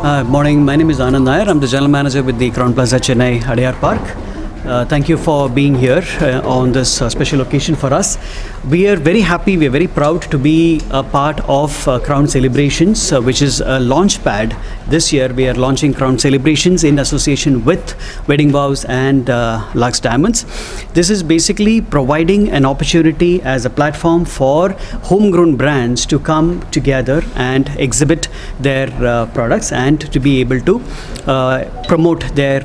Morning, my name is Anand Nair. I'm the General Manager with the Crown Plaza Chennai Adiyar Park. Thank you for being here on this special occasion for us. We are very happy, we are very proud to be a part of Crown Celebrations, which is a launch pad. This year we are launching Crown Celebrations in association with Wedding Vows and Lux Diamonds. This is basically providing an opportunity as a platform for homegrown brands to come together and exhibit their products and to be able to promote their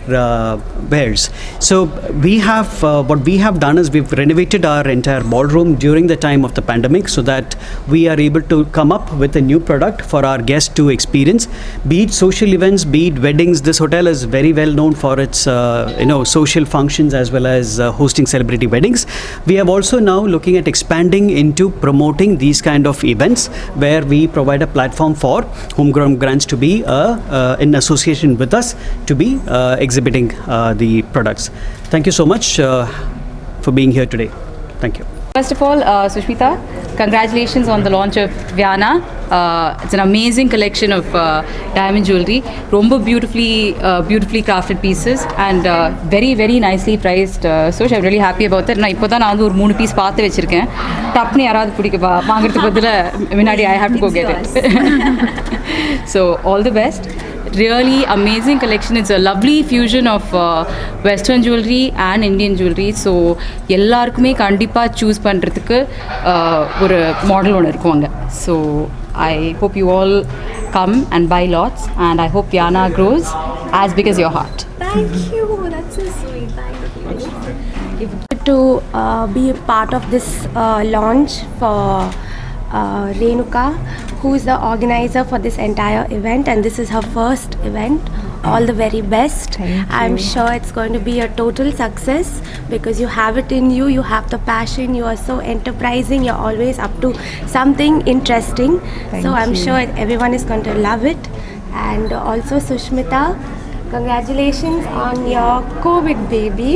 wares. So what we have done is we've renovated our entire ballroom during the time of the pandemic so that we are able to come up with a new product for our guests to experience. Be it social events, be it weddings, this hotel is very well known for its social functions as well as hosting celebrity weddings. We have also now looking at expanding into promoting these kind of events where we provide a platform for homegrown brands to be in association with us to be exhibiting the products. Thank you so much for being here today. Thank you. First of all, Sushmita, congratulations on the launch of Viana. It's an amazing collection of diamond jewelry. Romba beautifully crafted pieces and very, very nicely priced. So I'm really happy about that. நான் இப்போதான் நான் வந்து ஒரு 3 piece பார்த்து வச்சிருக்கேன். டப்னு யாராவது பிடிக்க வாங்குறதுக்கு பதிலா முன்னாடி I have to go get it. So all the best. Really amazing collection. It's a lovely fusion of Western jewelry and Indian jewelry. So எல்லாருக்குமே கண்டிப்பா சூஸ் பண்றதுக்கு ஒரு மாடல் ஒன்று இருக்குவாங்க. So I hope you all come and buy lots, and I hope Viana grows as big as your heart. Thank you. That's so sweet. Thank you. To be a part of this launch for Renuka, who is the organizer for this entire event, and this is her first event. All the very best. I'm sure it's going to be a total success because you have it in you, you have the passion, you are so enterprising, you're always up to something interesting. So I'm sure everyone is going to love it. And also Sushmita, congratulations on your COVID baby.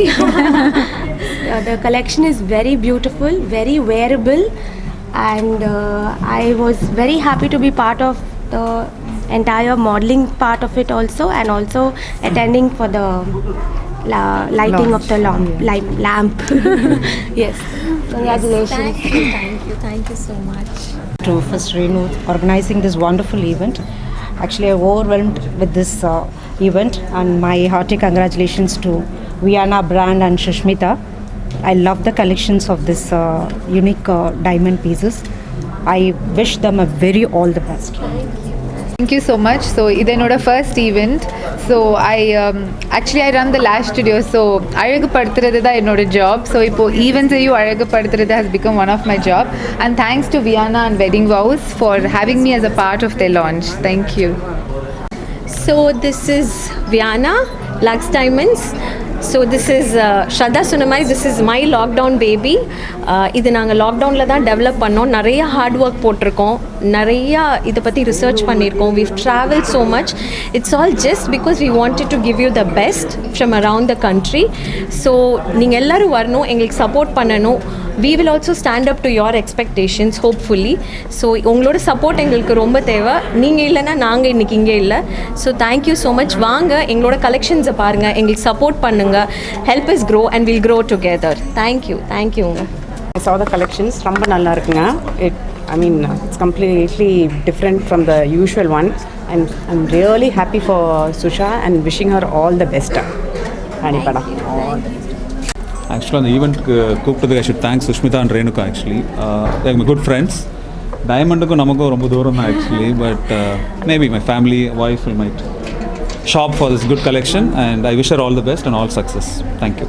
The collection is very beautiful, very wearable, and I was very happy to be part of the entire modeling part of it also, and also attending for the lighting of the lamp. Yes, congratulations. Thank you so much to first Renu organizing this wonderful event. Actually I'm overwhelmed with this event, and my hearty congratulations to Viana brand and Sushmita. I love the collections of this unique diamond pieces. I wish them a very all the best. Thank you so much. So இது என்னோட first event. So I run the lash studio. So அழகுபடுத்துறது தான் என்னோட job. So இப்போ events ஐயும் அழகுபடுத்துறது has become one of my job. And thanks to Viana and Wedding Vows for having me as a part of their launch. Thank you. So this is Viana, Lux Diamonds. So this is Shraddha Sunamai, this is my lockdown baby. இது நாங்கள் லாக்டவுனில் தான் develop பண்ணோம். நிறைய hard work போட்டிருக்கோம், நிறையா இதை பற்றி ரிசர்ச் பண்ணியிருக்கோம். We've traveled so much. It's all just because we wanted to give you the best from around the country. So நீங்கள் எல்லோரும் வரணும், எங்களுக்கு சப்போர்ட் பண்ணணும். We will also stand up to your expectations hopefully. So உங்களோட support எங்களுக்கு ரொம்ப தேவை. நீங்கள் இல்லைன்னா நாங்கள் இன்றைக்கி இங்கே இல்லை. So thank you so much. வாங்க எங்களோட கலெக்ஷன்ஸை பாருங்கள், எங்களுக்கு சப்போர்ட் பண்ணுங்கள். Help us grow and we'll grow together. Thank you. I saw the collections. ரொம்ப நல்லா இருக்குங்க. It's completely different from the usual one. I'm really happy for Susha and wishing her all the best. Actually, on the event கூப்பிட்டதுக்கு I should thank Sushmita and Renuka actually. They're my good friends. Diamond-க்கும் நமக்கும் ரொம்ப தூரம் தான் actually, but maybe my family, wife might shop for this good collection, and I wish her all the best and all success. Thank you.